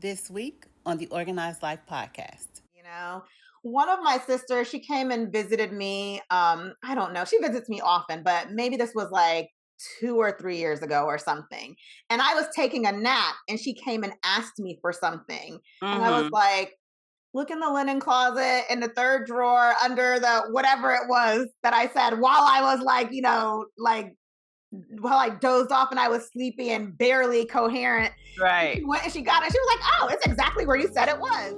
This week on the Organized Life podcast. You know, one of my sisters, she came and visited me. I don't know, she visits me often, but maybe this was like 2 or 3 years ago or something. And I was taking a nap and she came and asked me for something. And I was Mm-hmm. like, look in the linen closet in the third drawer under the whatever it was that I said while I was like, while I dozed off and I was sleepy and barely coherent. And Right. she went and she got it. She was like, oh, it's exactly where you said it was.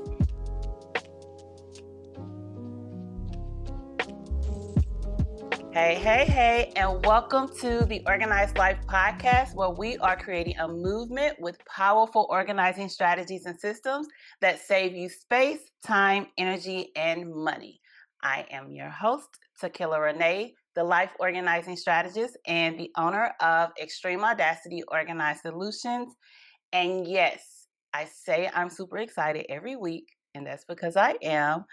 Hey, and welcome to the Organized Life podcast, where we are creating a movement with powerful organizing strategies and systems that save you space, time, energy, and money. I am your host, Tequila Renee, the life organizing strategist and the owner of Extreme Audacity Organized Solutions. And yes, I say I'm super excited every week, and that's because I am.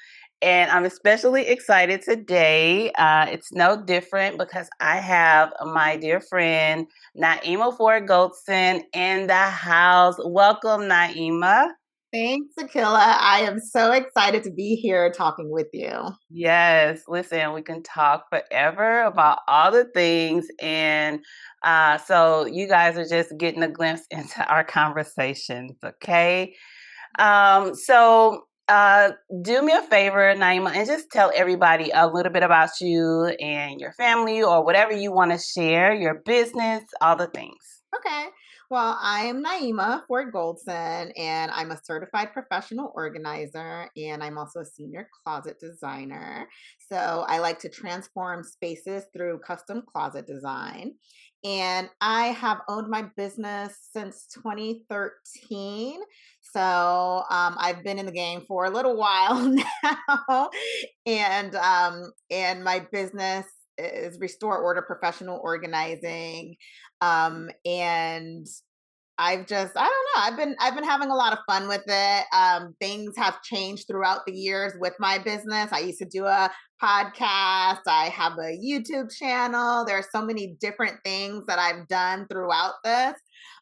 And I'm especially excited today. It's no different because I have my dear friend, Naeemah Ford Goldson, in the house. Welcome, Naeemah. Thanks, Akila. I am so excited to be here talking with you. Yes, listen, we can talk forever about all the things. And so you guys are just getting a glimpse into our conversations, okay? So do me a favor, Naeemah, and just tell everybody a little bit about you and your family or whatever you want to share, your business, all the things. Okay. Well, I am Naeemah Ford Goldson, and I'm a certified professional organizer, and I'm also a senior closet designer. So I like to transform spaces through custom closet design. And I have owned my business since 2013. So I've been in the game for a little while now, and my business is Restore Order Professional Organizing, and I don't know, I've been having a lot of fun with it. Things have changed throughout the years with my business. I used to do a podcast, I have a YouTube channel. There are so many different things that I've done throughout this.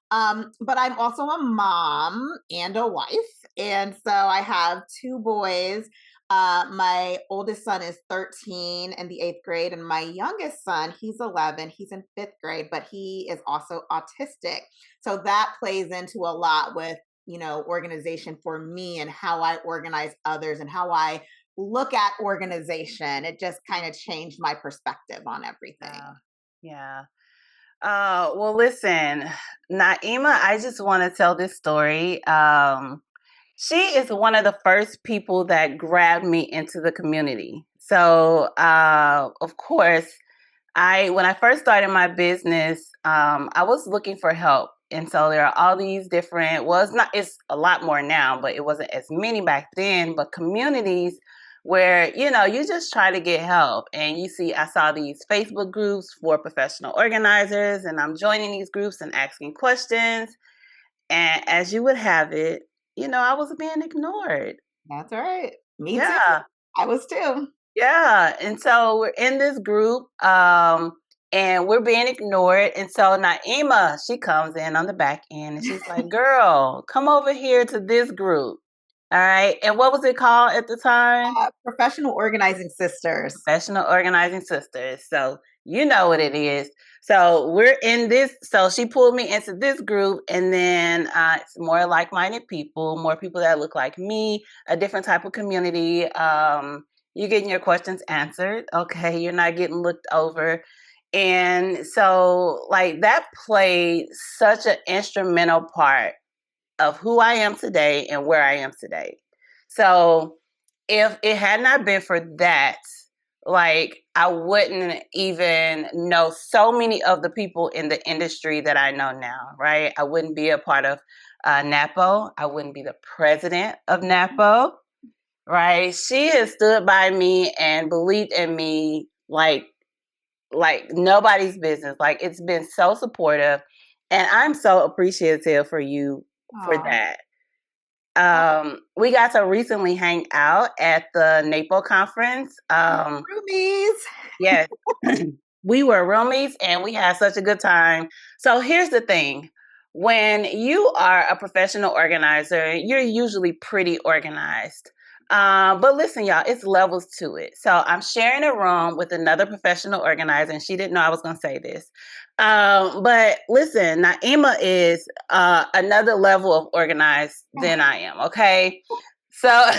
But I'm also a mom and a wife, and so I have two boys. My oldest son is 13 in the eighth grade, and my youngest son, he's 11. He's in fifth grade, but he is also autistic. So that plays into a lot with, organization for me and how I organize others and how I look at organization. It just kind of changed my perspective on everything. Yeah. Well, listen, Naeemah, I just want to tell this story. She is one of the first people that grabbed me into the community. So, of course, when I first started my business, I was looking for help. And so there are all these different, well, it's a lot more now, but it wasn't as many back then, but communities where, you just try to get help. And I saw these Facebook groups for professional organizers, and I'm joining these groups and asking questions. And as you would have it, I was being ignored. That's all right. Me too. Yeah. I was too. Yeah. And so we're in this group, and we're being ignored. And so Naeemah, she comes in on the back end and she's like, girl, come over here to this group. All right. And what was it called at the time? Professional Organizing Sisters. Professional Organizing Sisters. So you know what it is. So we're in this. So she pulled me into this group, and then it's more like-minded people, more people that look like me, a different type of community. You're getting your questions answered. Okay, you're not getting looked over. And so, like, that played such an instrumental part of who I am today and where I am today. So if it had not been for that, like, I wouldn't even know so many of the people in the industry that I know now, right? I wouldn't be a part of NABPO. I wouldn't be the president of NABPO, right? She has stood by me and believed in me like nobody's business. Like, it's been so supportive, and I'm so appreciative for you for Aw. that. We got to recently hang out at the NABPO conference. Roomies. Yes, we were roomies and we had such a good time. So here's the thing. when you are a professional organizer, you're usually pretty organized. But listen, y'all, it's levels to it. So I'm sharing a room with another professional organizer, and she didn't know I was going to say this. But listen, Naeemah is another level of organized than I am. Okay, so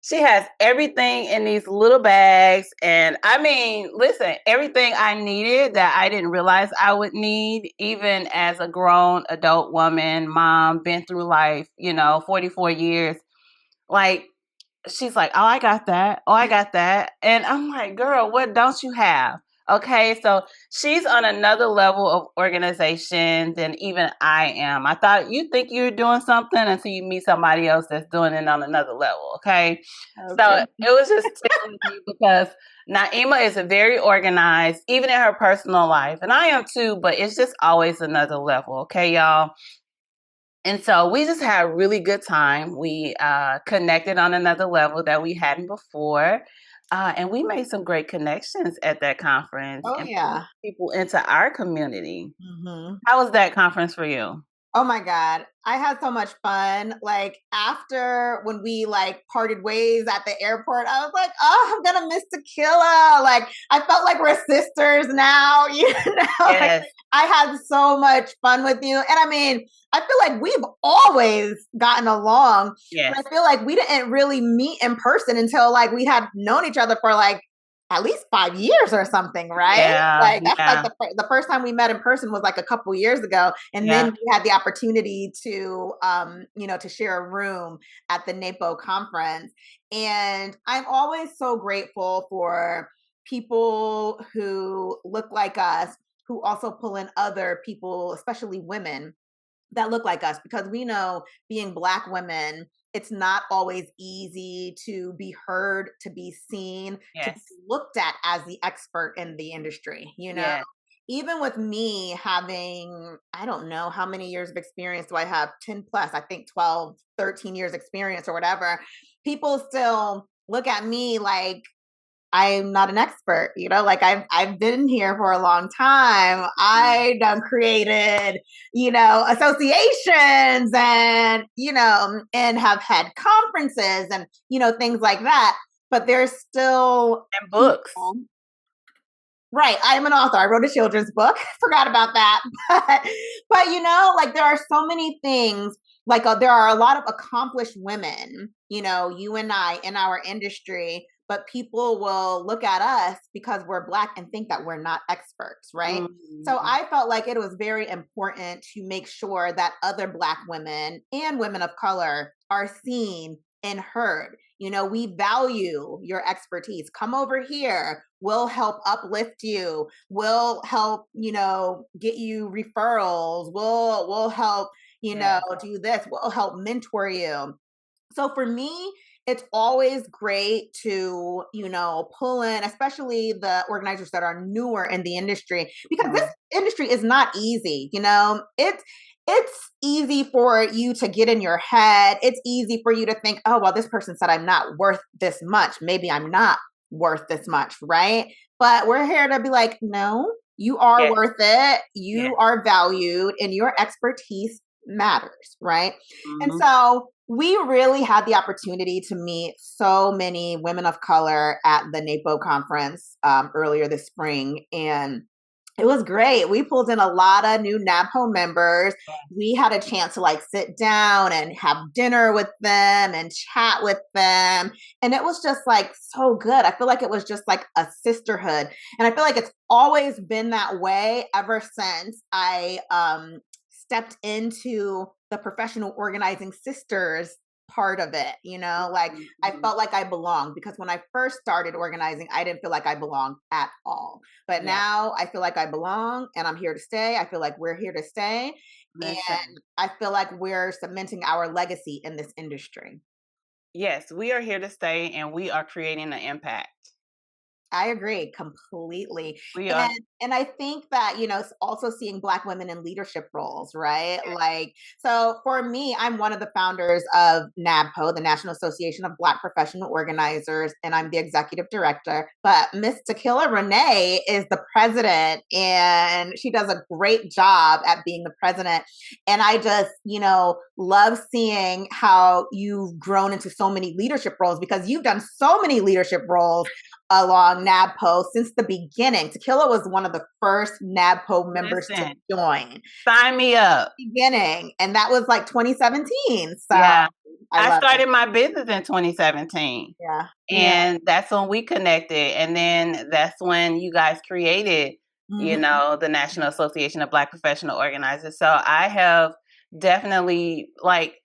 she has everything in these little bags. And I mean, listen, everything I needed that I didn't realize I would need, even as a grown adult woman, mom, been through life, 44 years. Like, she's like, oh, I got that. Oh, I got that. And I'm like, girl, what don't you have? Okay, so she's on another level of organization than even I am. I thought you think you're doing something until you meet somebody else that's doing it on another level. Okay, so Okay. it was just tickling me because Naeemah is very organized, even in her personal life, and I am too. But it's just always another level. Okay, y'all. And so we just had a really good time. We connected on another level that we hadn't before. And we made some great connections at that conference Oh and yeah. people into our community. Mm-hmm. How was that conference for you? Oh my God. I had so much fun. Like after when we like parted ways at the airport, I was like, oh, I'm gonna miss Tequila. Like I felt like we're sisters now, like Yes, I had so much fun with you. And I mean, I feel like we've always gotten along, but yes, I feel like we didn't really meet in person until like we had known each other for like at least 5 years or something, right? yeah, Like that's like yeah, the first time we met in person was like a couple years ago, and then yeah, we had the opportunity to to share a room at the NAPO conference. And I'm always so grateful for people who look like us, who also pull in other people, especially women that look like us, because we know being Black women, it's not always easy to be heard, to be seen, to be yes, looked at as the expert in the industry, yes, even with me having, I don't know how many years of experience do I have, 10 plus, I think 12, 13 years experience or whatever, people still look at me like I'm not an expert, like I've been here for a long time. mm, I done created, associations and, and have had conferences and, things like that. But there's still and books. people. Right. I am an author. I wrote a children's book. Forgot about that. But like there are so many things. Like there are a lot of accomplished women, you and I in our industry, but people will look at us because we're Black and think that we're not experts, right? So Mm, I felt like it was very important to make sure that other Black women and women of color are seen and heard. We value your expertise. Come over here. We'll help uplift you. We'll help, get you referrals. We'll help, yes, do this. We'll help mentor you. So for me, it's always great to, pull in, especially the organizers that are newer in the industry, because this mm, industry is not easy. It's easy for you to get in your head. It's easy for you to think, oh, well, this person said I'm not worth this much. Maybe I'm not worth this much, right? But we're here to be like, no, you are yes, worth it. yes. You are valued and your expertise matters, right? And Mm-hmm. so we really had the opportunity to meet so many women of color at the NAPO conference earlier this spring. And it was great. We pulled in a lot of new NABPO members. We had a chance to like sit down and have dinner with them and chat with them. And it was just like so good. I feel like it was just like a sisterhood. And I feel like it's always been that way ever since I stepped into the professional organizing sisters part of it, like I Mm-hmm. felt like I belonged, because when I first started organizing, I didn't feel like I belonged at all. But Yeah, now I feel like I belong and I'm here to stay. I feel like we're here to stay. listen. And I feel like we're cementing our legacy in this industry. Yes, we are here to stay and we are creating an impact. I agree completely. We are. And I think that, also seeing Black women in leadership roles, right? Like, so for me, I'm one of the founders of NABPO, the National Association of Black Professional Organizers, and I'm the executive director. But Miss Tequila Renee is the president, and she does a great job at being the president. And I just, love seeing how you've grown into so many leadership roles because you've done so many leadership roles along NABPO since the beginning. Tequila was one of the first NABPO members to Listen, join. sign me up. Beginning, and that was like 2017. So Yeah. I I love it. started my business in 2017. Yeah. Yeah. And that's when we connected. And then that's when you guys created, Hmm. the National Association of Black Professional Organizers. So I have definitely, like,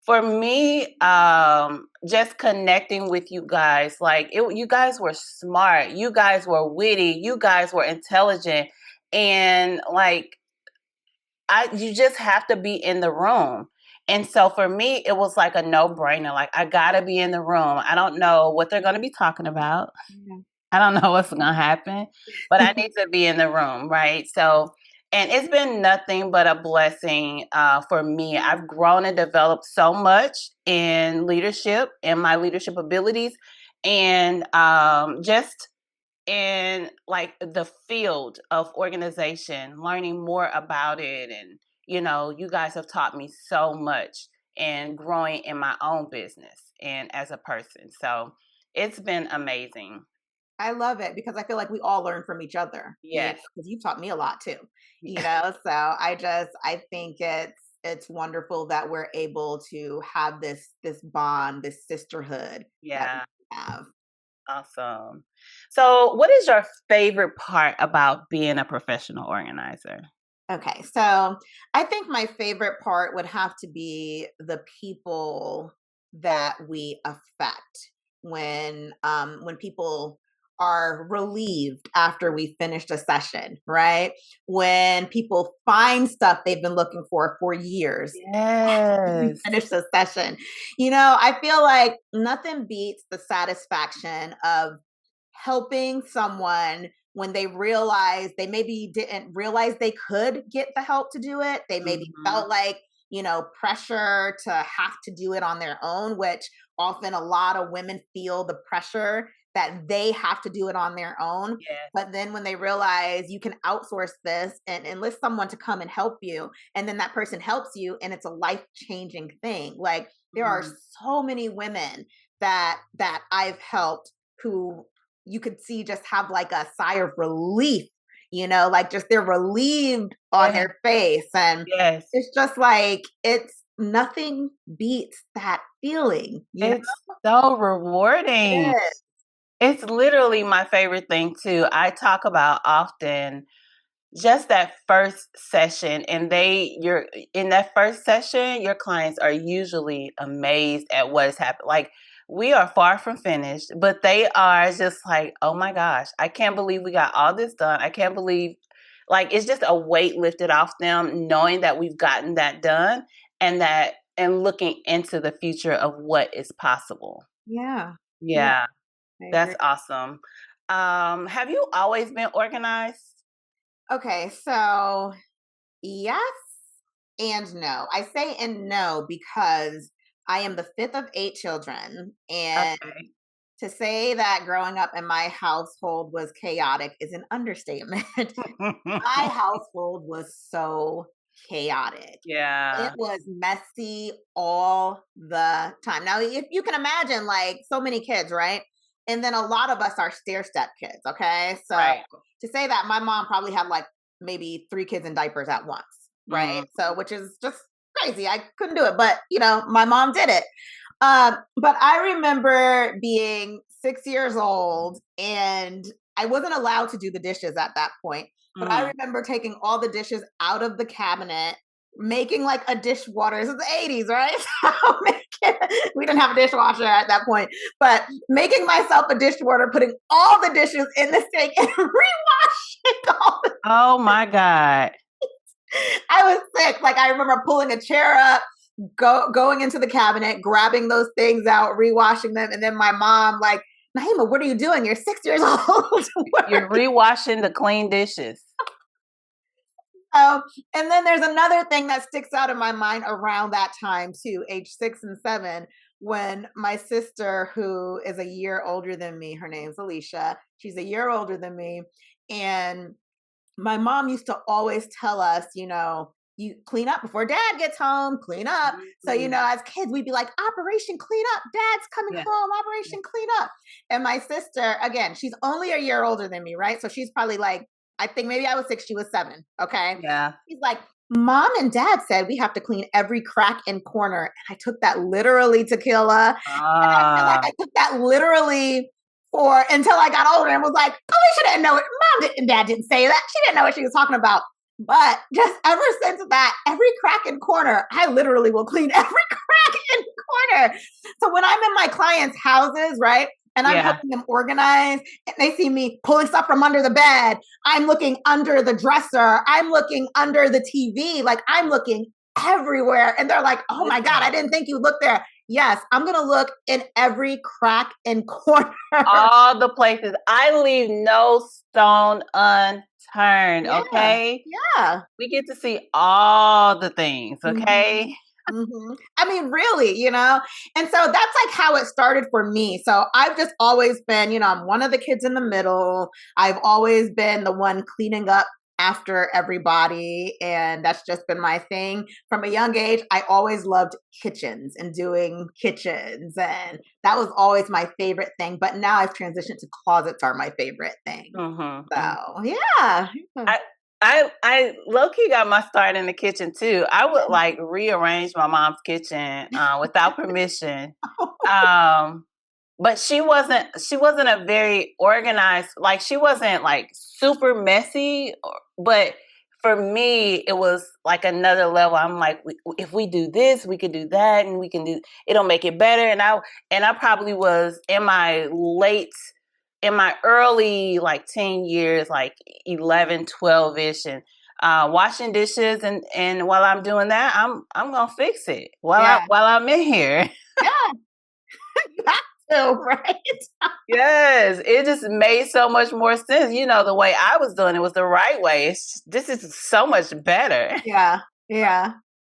for me, just connecting with you guys, you guys were smart, you guys were witty, you guys were intelligent, and like you just have to be in the room. And so for me, it was like a no-brainer. Like, I gotta be in the room. I don't know what they're gonna be talking about. Yeah. I don't know what's gonna happen, but I need to be in the room, right? So, and it's been nothing but a blessing for me. I've grown and developed so much in leadership and my leadership abilities, and just in like the field of organization, learning more about it. And, you guys have taught me so much and growing in my own business and as a person. So it's been amazing. I love it because I feel like we all learn from each other, Yes. because you've taught me a lot too, So I think it's wonderful that we're able to have this bond, this sisterhood that Yeah. we have. Awesome. So, what is your favorite part about being a professional organizer? Okay, so I think my favorite part would have to be the people that we affect when people are relieved after we finished a session, right? When people find stuff they've been looking for years. We Yes. finished the session. I feel like nothing beats the satisfaction of helping someone when they maybe didn't realize they could get the help to do it. They maybe Hmm. felt like, pressure to have to do it on their own, which often a lot of women feel the pressure that they have to do it on their own. Yes. But then when they realize you can outsource this and enlist someone to come and help you, and then that person helps you, and it's a life changing thing. Like, there are Mhm. so many women that I've helped who you could see just have like a sigh of relief, like just they're relieved on Yes. their face. And Yes. it's just like, it's nothing beats that feeling. It's so rewarding. Yes. It's literally my favorite thing too. I talk about often just that first session, and you're in that first session, your clients are usually amazed at what has happened. Like, we are far from finished, but they are just like, oh my gosh, I can't believe we got all this done. I can't believe, like, it's just a weight lifted off them knowing that we've gotten that done, and looking into the future of what is possible. Yeah. Yeah, Yeah, I that's agree. awesome. Have you always been organized? Okay, so yes and no. I say and no because I am the fifth of 8 children. And Okay. to say that growing up in my household was chaotic is an understatement. My household was so chaotic. It Yeah, was messy all the time. Now, if you can imagine, like, so many kids, right? And then a lot of us are stair step kids. Okay. So right. to say that my mom probably had like maybe 3 kids in diapers at once, right? Mhm. So, which is just crazy. I couldn't do it, but my mom did it. But I remember being 6 years old and I wasn't allowed to do the dishes at that point. But I Mm. remember taking all the dishes out of the cabinet, making like a dishwater. This is the 80s, right? So we didn't have a dishwasher at that point, but making myself a dishwater, putting all the dishes in the sink and rewashing all. Oh my god. I was sick. Like, I remember pulling a chair up, going into the cabinet, grabbing those things out, rewashing them, and then my mom like Naeemah, what are you doing? You're 6 years old. You're rewashing the clean dishes. And then there's another thing that sticks out in my mind around that time too, age 6 and 7, when my sister, who is a year older than me, her name's Alicia, she's a year older than me, and my mom used to always tell us, you clean up before dad gets home, clean up. So, as kids, we'd be like, Operation Clean Up, dad's coming home, Operation Clean Up. And my sister, again, she's only a year older than me, right? So she's probably like, I think maybe I was 6, she was 7. Okay. Yeah. She's like, Mom and Dad said we have to clean every crack and corner. And I took that literally, Tequila. I feel like I took that literally for until I got older and was like, Alicia didn't know it. Mom and Dad didn't say that. She didn't know what she was talking about. But just ever since that, every crack and corner, I literally will clean every crack and corner. So when I'm in my clients' houses, right, and I'm helping them organize, and they see me pulling stuff from under the bed, I'm looking under the dresser, I'm looking under the TV, like I'm looking everywhere. And they're like, oh my God, I didn't think you looked there. Yes, I'm going to look in every crack and corner. All the places. I leave no stone unturned, okay? Yeah. We get to see all the things, okay? Mm-hmm. I mean, really, and so that's like how it started for me. So I've just always been, I'm one of the kids in the middle. I've always been the one cleaning up after everybody. And that's just been my thing. From a young age, I always loved kitchens and doing kitchens. And that was always my favorite thing. But now I've transitioned to closets are my favorite thing. So, yeah. I low-key got my start in the kitchen too. I would like rearrange my mom's kitchen without permission. But she wasn't a very organized, like she wasn't like super messy, but for me, it was like another level. I'm like, if we do this, we could do that, and it'll make it better. And I probably was in my early like teen years, like 11, 12-ish, and washing dishes, and while I'm doing that, I'm gonna fix it while I'm in here. Yeah. Right? Yes, it just made so much more sense. The way I was doing it was the right way. This is so much better. Yeah.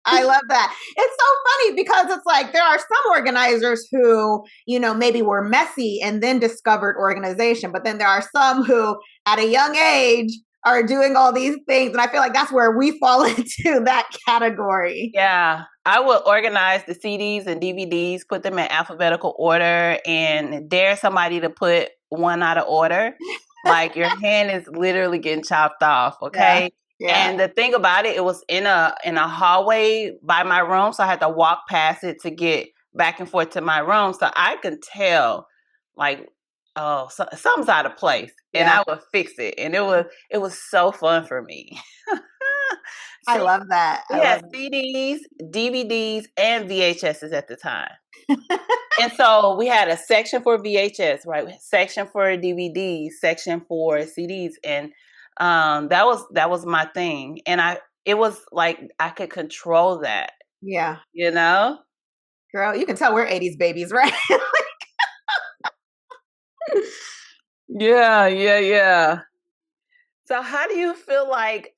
I love that. It's so funny because it's like there are some organizers who, maybe were messy and then discovered organization, but then there are some who at a young age are doing all these things. And I feel like that's where we fall into that category. Yeah. I would organize the CDs and DVDs, put them in alphabetical order, and dare somebody to put one out of order. Like your hand is literally getting chopped off. Okay. Yeah. And the thing about it was in a hallway by my room. So I had to walk past it to get back and forth to my room. So I could tell like, oh, something's out of place, and I would fix it. And it was so fun for me. I love that. We had CDs, DVDs, and VHSs at the time. And so we had a section for VHS, right? Section for DVDs, section for CDs, and that was my thing. And it was like I could control that. Yeah. Girl, you can tell we're 80s babies, right? Yeah. So how do you feel like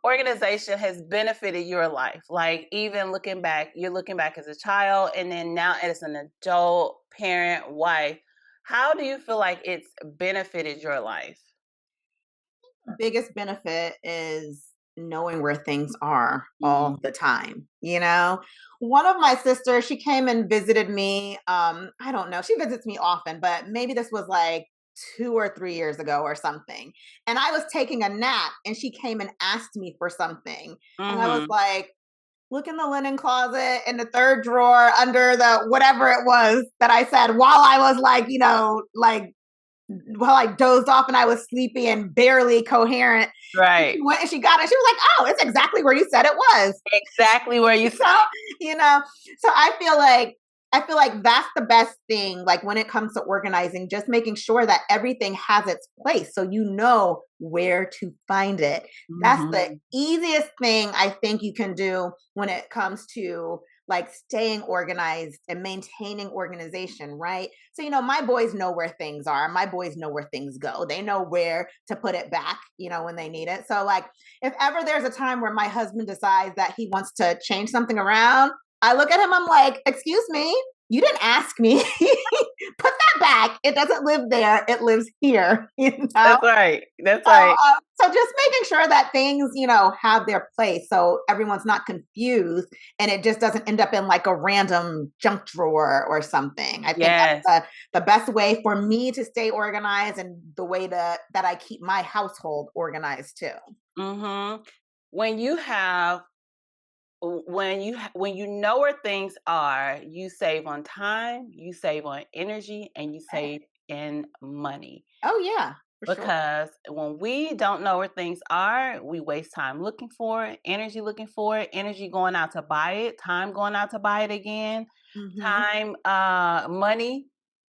organization has benefited your life? Like even looking back, you're looking back as a child and then now as an adult, parent, wife. How do you feel like it's benefited your life? The biggest benefit is knowing where things are all the time. One of my sisters, she came and visited me. I don't know. She visits me often, but maybe this was like 2 or 3 years ago or something. And I was taking a nap and she came and asked me for something. And I was like, look in the linen closet in the third drawer under the whatever it was that I said while I was like, while I dozed off and I was sleepy and barely coherent. Right. She went and she got it. She was like, oh, it's exactly where you said it was. Exactly where you said. So I feel like that's the best thing, like when it comes to organizing, just making sure that everything has its place so you know where to find it. That's the easiest thing I think you can do when it comes to like staying organized and maintaining organization, right? So, my boys know where things are. My boys know where things go. They know where to put it back, when they need it. So, like, if ever there's a time where my husband decides that he wants to change something around, I look at him, I'm like, excuse me, you didn't ask me. Put that back. It doesn't live there. It lives here, That's right. That's So, right. so just making sure that things, have their place, so everyone's not confused, and it just doesn't end up in like a random junk drawer or something. I think Yes. that's the best way for me to stay organized, and the way that I keep my household organized too. Mm-hmm. When you have when you know where things are, you save on time, you save on energy, and you Right. save in money. Oh yeah, for sure. Because when we don't know where things are, we waste time looking for it, energy looking for it, energy going out to buy it, time going out to buy it again, Hmm. time, money,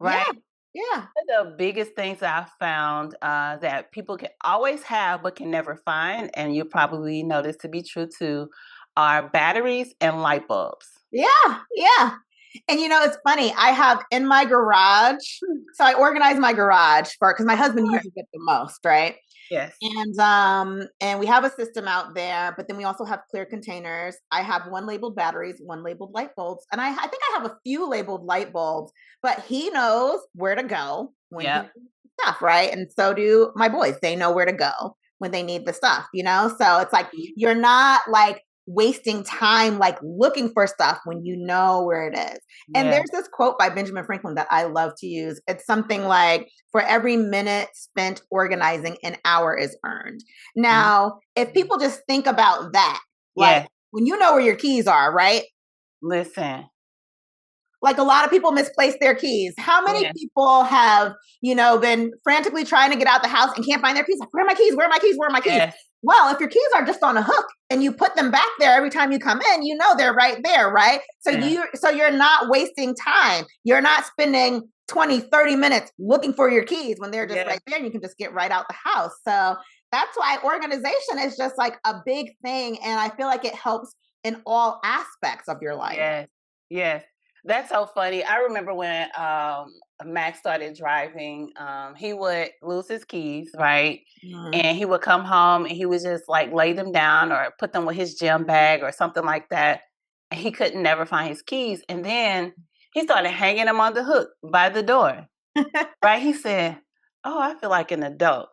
Yeah, right? yeah. One of the biggest things that I've found that people can always have but can never find, and you probably know this to be true too, are batteries and light bulbs. Yeah, yeah. And it's funny. I have in my garage. So I organize my garage for, because my Of husband course. uses it the most, right? Yes. And we have a system out there, but then we also have clear containers. I have one labeled batteries, one labeled light bulbs, and I think I have a few labeled light bulbs. But he knows where to go when he Yep. needs stuff, right? And so do my boys. They know where to go when they need the stuff. So it's like Mhm. you're not like wasting time like looking for stuff when you know where it is. And Yeah. there's this quote by Benjamin Franklin that I love to use. It's something like, for every minute spent organizing, an hour is earned. Mhm. Now, if people just think about that, like, Yeah. when you know where your keys are, right? Listen. Like, a lot of people misplace their keys. How many Yeah. people have, been frantically trying to get out the house and can't find their keys? Like, where are my keys? Where are my keys? Where are my keys? Yes. Well, if your keys are just on a hook and you put them back there every time you come in, they're right there, right? So Yeah. you're not wasting time. You're not spending 20, 30 minutes looking for your keys when they're just Yes. right there and you can just get right out the house. So that's why organization is just like a big thing. And I feel like it helps in all aspects of your life. Yes. Yes. That's so funny. I remember when Max started driving, he would lose his keys, right? Mm. And he would come home and he would just like lay them down or put them with his gym bag or something like that. And he couldn't never find his keys. And then he started hanging them on the hook by the door. Right? He said, "Oh, I feel like an adult."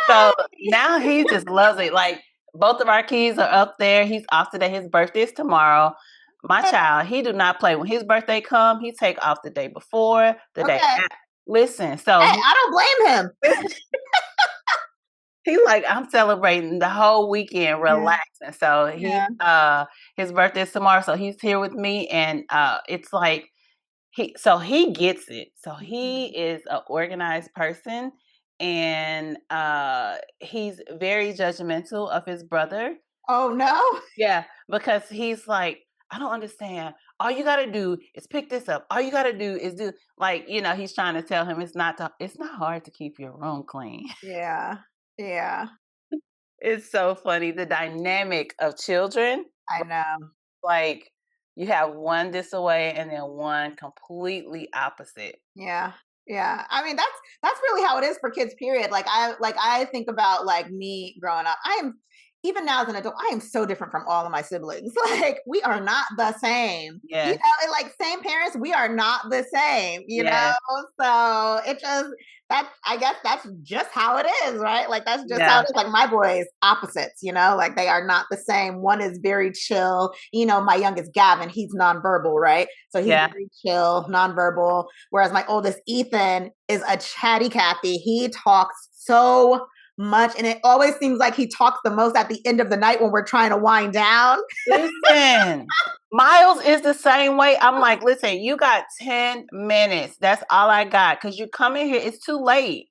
So Yay! now he just loves it. Like both of our keys are up there. He's off today. His birthday is tomorrow. My child, he do not play. When his birthday come, he take off the day before, the day Okay. after. Listen, so Hey, I don't blame him. he like, I'm celebrating the whole weekend, Yeah, relaxing. So he yeah. his birthday is tomorrow, so he's here with me, and it's like he gets it. So he Mhm. is an organized person, and he's very judgmental of his brother. Oh, no? Yeah, because he's like, I don't understand. All you gotta do is pick this up. All you gotta do is do like, he's trying to tell him it's not hard to keep your room clean. Yeah, yeah, It's so funny. The dynamic of children, I know. like you have one this away and then one completely opposite. Yeah. Yeah. I mean, that's really how it is for kids, period. Like I think about like me growing up. I am, even now as an adult, I am so different from all of my siblings. Like, we are not the same. Yes, And like, same parents, we are not the same. yes, So it just, that, I guess that's just how it is, right? Like, that's just how it yeah, is. Like, my boys opposites, like they are not the same. One is very chill. My youngest Gavin, he's nonverbal, right? So he's yeah. very chill, nonverbal. Whereas my oldest Ethan is a chatty Cathy. He talks so much, and it always seems like he talks the most at the end of the night when we're trying to wind down. Listen, Miles is the same way. I'm like, listen, you got 10 minutes. That's all I got. Cause you come in here, it's too late.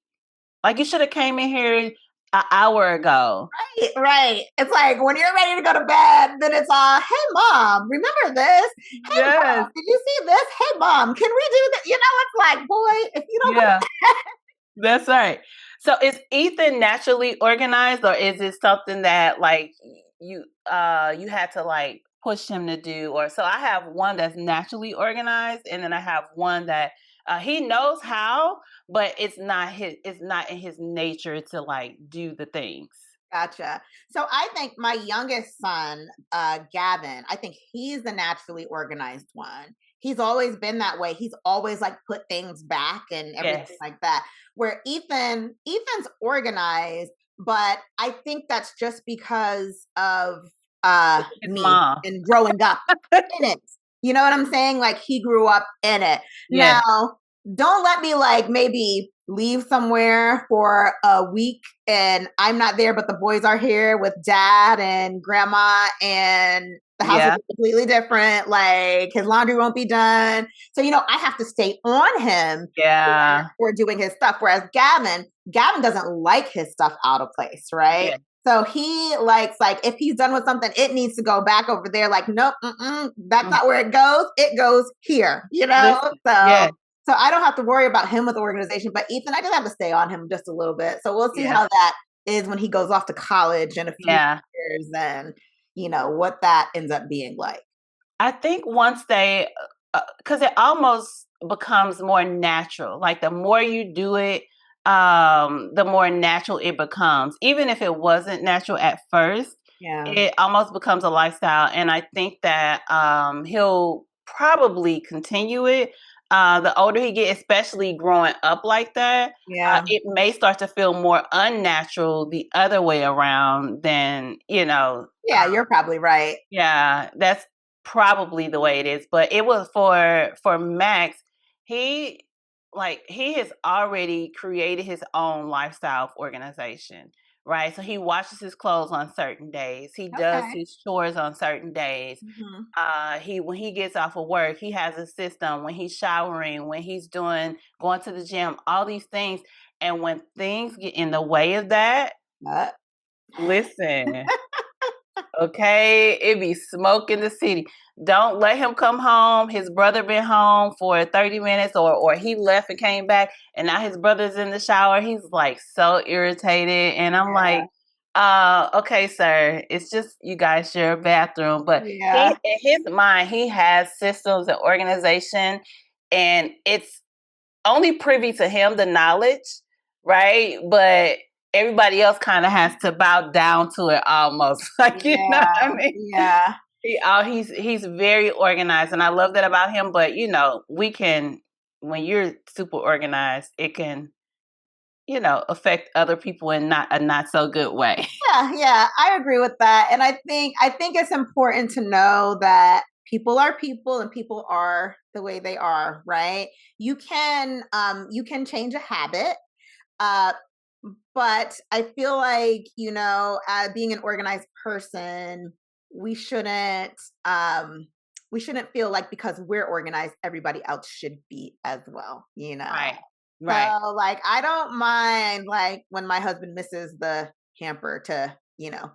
Like you should have came in here an hour ago. Right, right. It's like when you're ready to go to bed, then it's hey mom, remember this? Hey Yes. mom, did you see this? Hey mom, can we do that? It's like, boy, if you don't Yeah. That's right. So is Ethan naturally organized or is it something that like you had to like push him to do. Or so I have one that's naturally organized, and then I have one that he knows how, but it's not in his nature to like do the things. Gotcha. So I think my youngest son, Gavin, I think he's the naturally organized one. He's always been that way. He's always like put things back and everything Yes, like that. Where Ethan's organized, but I think that's just because of his me mom. and growing up in it. You know what I'm saying? Like he grew up in it. Now, Yes, don't let me like maybe leave somewhere for a week and I'm not there, but the boys are here with dad and grandma, and the house will yeah, be completely different. Like his laundry won't be done. So, I have to stay on him yeah, for doing his stuff. Whereas Gavin doesn't like his stuff out of place, right? yeah. So he likes, like, if he's done with something, it needs to go back over there. Like, nope, that's Mm. not where it goes. It goes here, Listen, So yeah, I don't have to worry about him with organization. But Ethan, I just have to stay on him just a little bit. So we'll see yeah, how that is when he goes off to college in a few yeah. years, and what that ends up being like. I think once they, because it almost becomes more natural. Like the more you do it, the more natural it becomes. Even if it wasn't natural at first, Yeah. it almost becomes a lifestyle. And I think that he'll probably continue it. The older he gets, especially growing up like that, Yeah. it may start to feel more unnatural the other way around than, Yeah, you're probably right. yeah, that's probably the way it is. But it was for Max, he he has already created his own lifestyle of organization, right? So he washes his clothes on certain days. He does Okay. his chores on certain days. Hmm. He when he gets off of work, he has a system when he's showering, when he's going to the gym, all these things. And when things get in the way of that, Uh, listen, okay, it be smoke in the city. Don't let him come home. His brother been home for 30 minutes, or he left and came back, and now his brother's in the shower. He's like so irritated, and I'm yeah. like, okay, sir, it's just you guys share a bathroom. But he Yeah. in his mind, he has systems and organization, and it's only privy to him the knowledge, right? But everybody else kind of has to bow down to it almost. Like, you know what I Yeah. mean? Yeah. He's very organized, and I love that about him. But we can, when you're super organized, it can affect other people in not a not so good way. Yeah, yeah, I agree with that. And I think it's important to know that people are people and people are the way they are, right? You can change a habit. Uh but I feel like, being an organized person, we shouldn't um we shouldn't feel like because we're organized everybody else should be as well. Right. Right. So, like, I don't mind, like, when my husband misses the hamper to,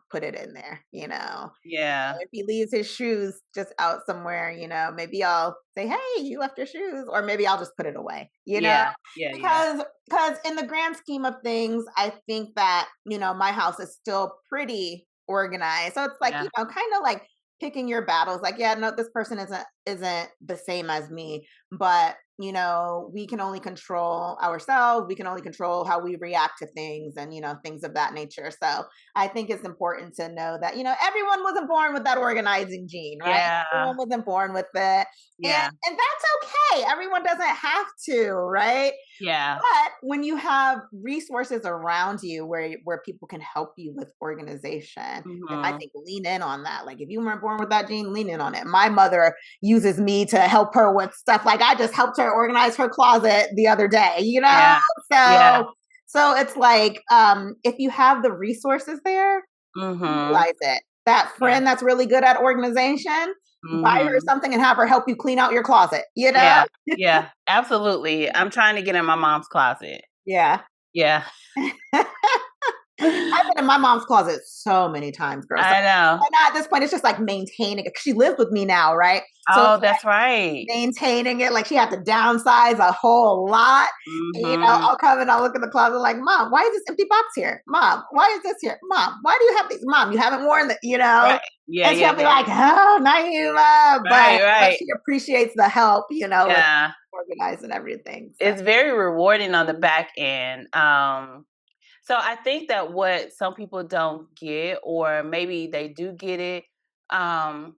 put it in there, Yeah. if he leaves his shoes just out somewhere, maybe I'll say, "Hey, you left your shoes," or maybe I'll just put it away, Yeah. Yeah. Yeah. because in the grand scheme of things, I think that my house is still pretty organized. So it's like Yeah. kind of like picking your battles. Like, yeah, no, this person isn't the same as me, but we can only control ourselves. We can only control how we react to things, and things of that nature. So I think it's important to know that, everyone wasn't born with that organizing gene, right? Yeah. Everyone wasn't born with it. Yeah. And that's okay. Everyone doesn't have to, right? Yeah. But when you have resources around you where people can help you with organization, then I Hmm. think lean in on that. Like, if you weren't born with that gene, lean in on it. My mother uses me to help her with stuff. Like, I just helped her organize her closet the other day, Yeah. Yeah. So it's like, if you have the resources there, Hmm. utilize it. That Yeah. friend that's really good at organization, buy her Hmm. something and have her help you clean out your closet. Yeah, yeah, absolutely. I'm trying to get in my mom's closet. Yeah. Yeah. I've been in my mom's closet so many times, girl. So I know. now at this point, it's just like maintaining it. She lives with me now, right? So Oh, it's that's right. maintaining it. Like she had to downsize a whole lot. And, Mm-hmm. I'll come and I'll look in the closet like, Mom, why is this empty box here? Mom, why is this here? Mom, why do you have these? Mom, you haven't worn the, Right. Yeah, And yeah, she'll be yeah. like, oh, Naeemah. Right, But right. she appreciates the help, with Yeah. organizing everything. So It's very rewarding on the back end. So I think that what some people don't get, or maybe they do get it, um,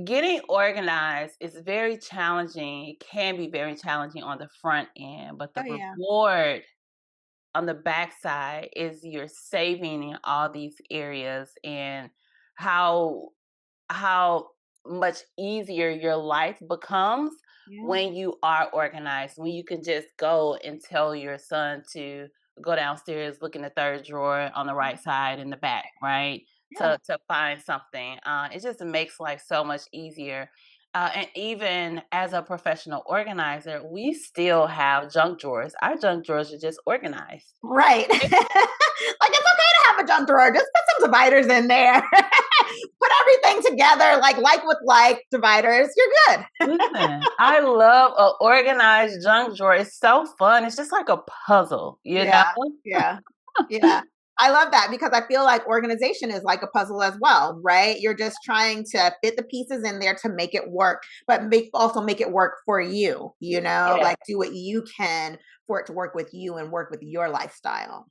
getting organized is very challenging. It can be very challenging on the front end, but the oh yeah. reward on the backside is you're saving in all these areas, and how how much easier your life becomes Yeah. when you are organized, when you can just go and tell your son to go downstairs, look in the third drawer on the right side in the back, right? Yeah. To find something. It just makes life so much easier. And even as a professional organizer, we still have junk drawers. Our junk drawers are just organized. Right. Like it's okay to have a junk drawer. Just put some dividers in there. Put everything together, like with like dividers. You're good. Listen, I love a organized junk drawer. It's so fun. It's just like a puzzle, you know? Yeah. Yeah. Yeah. I love that because I feel like organization is like a puzzle as well, right? You're just trying to fit the pieces in there to make it work, but also make it work for you, Yeah. like do what you can for it to work with you and work with your lifestyle.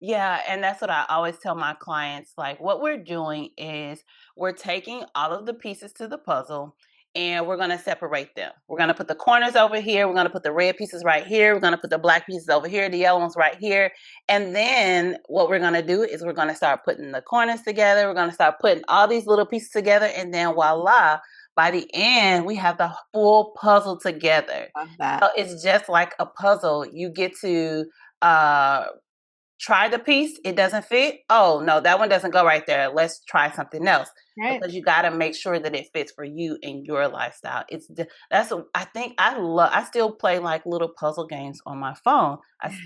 Yeah, and that's what I always tell my clients. Like, what we're doing is we're taking all of the pieces to the puzzle and we're going to separate them. We're going to put the corners over here. We're going to put the red pieces right here. We're going to put the black pieces over here, the yellow ones right here. And then what we're going to do is we're going to start putting the corners together. We're going to start putting all these little pieces together. And then voila, by the end, we have the full puzzle together. Love that. So it's just like a puzzle. You get to uh try the piece, it doesn't fit. Oh no, that one doesn't go right there. Let's try something else, Right. because you got to make sure that it fits for you and your lifestyle. I think I still play like little puzzle games on my phone.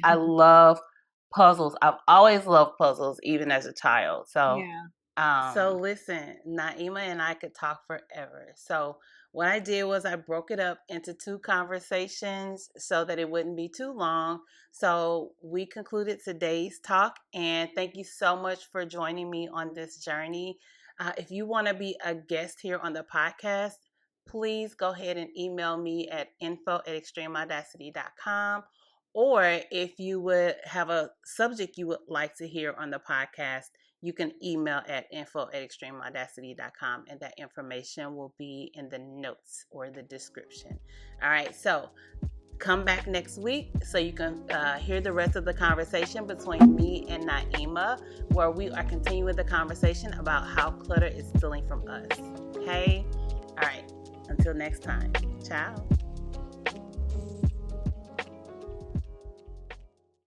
I love puzzles. I've always loved puzzles, even as a child. Yeah. So listen, Naeemah and I could talk forever. So what I did was I broke it up into two conversations so that it wouldn't be too long. So we concluded today's talk, and thank you so much for joining me on this journey. If you want to be a guest here on the podcast, please go ahead and email me at info@extremeaudacity.com. Or if you would have a subject you would like to hear on the podcast, you can email at info@extremeaudacity.com, and that information will be in the notes or the description. All right, so come back next week so you can hear the rest of the conversation between me and Naeemah, where we are continuing the conversation about how clutter is stealing from us. Okay? All right, until next time. Ciao.